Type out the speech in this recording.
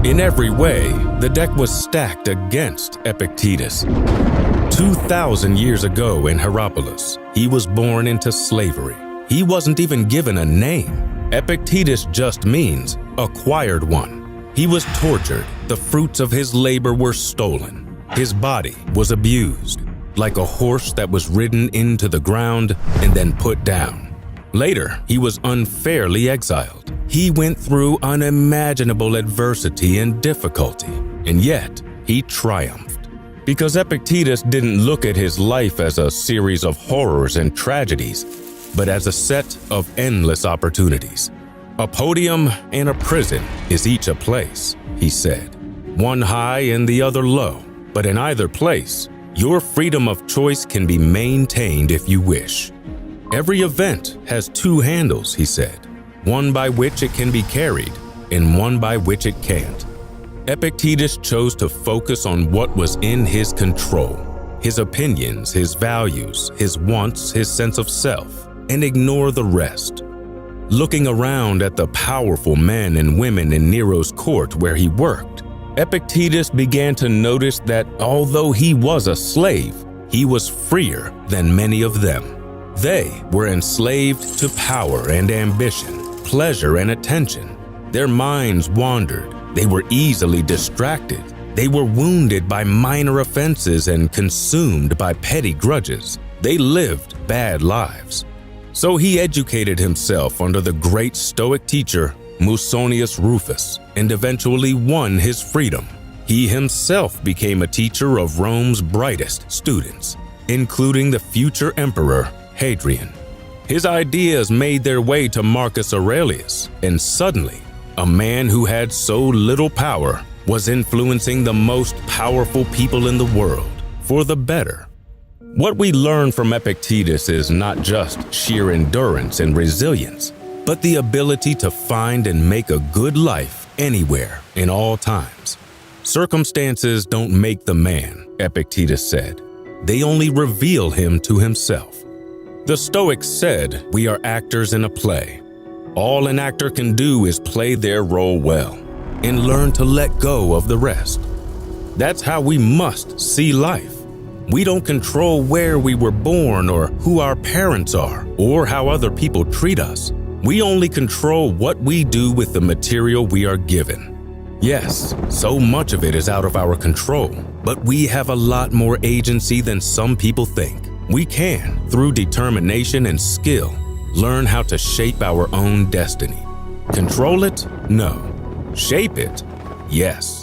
In every way, the deck was stacked against Epictetus. 2,000 years ago in Hierapolis, he was born into slavery. He wasn't even given a name. Epictetus just means acquired one. He was tortured. The fruits of his labor were stolen. His body was abused, like a horse that was ridden into the ground and then put down. Later, he was unfairly exiled. He went through unimaginable adversity and difficulty, and yet he triumphed. Because Epictetus didn't look at his life as a series of horrors and tragedies, but as a set of endless opportunities. A podium and a prison is each a place, he said. One high and the other low, but in either place, your freedom of choice can be maintained if you wish. Every event has two handles, he said, one by which it can be carried and one by which it can't. Epictetus chose to focus on what was in his control, his opinions, his values, his wants, his sense of self, and ignore the rest. Looking around at the powerful men and women in Nero's court where he worked, Epictetus began to notice that although he was a slave, he was freer than many of them. They were enslaved to power and ambition, pleasure and attention. Their minds wandered. They were easily distracted. They were wounded by minor offenses and consumed by petty grudges. They lived bad lives. So he educated himself under the great Stoic teacher Musonius Rufus and eventually won his freedom. He himself became a teacher of Rome's brightest students, including the future emperor Hadrian. His ideas made their way to Marcus Aurelius, and suddenly, a man who had so little power was influencing the most powerful people in the world for the better. What we learn from Epictetus is not just sheer endurance and resilience, but the ability to find and make a good life anywhere, in all times. Circumstances don't make the man, Epictetus said. They only reveal him to himself. The Stoics said we are actors in a play. All an actor can do is play their role well and learn to let go of the rest. That's how we must see life. We don't control where we were born or who our parents are or how other people treat us. We only control what we do with the material we are given. Yes, so much of it is out of our control, but we have a lot more agency than some people think. We can, through determination and skill, learn how to shape our own destiny. Control it? No. Shape it? Yes.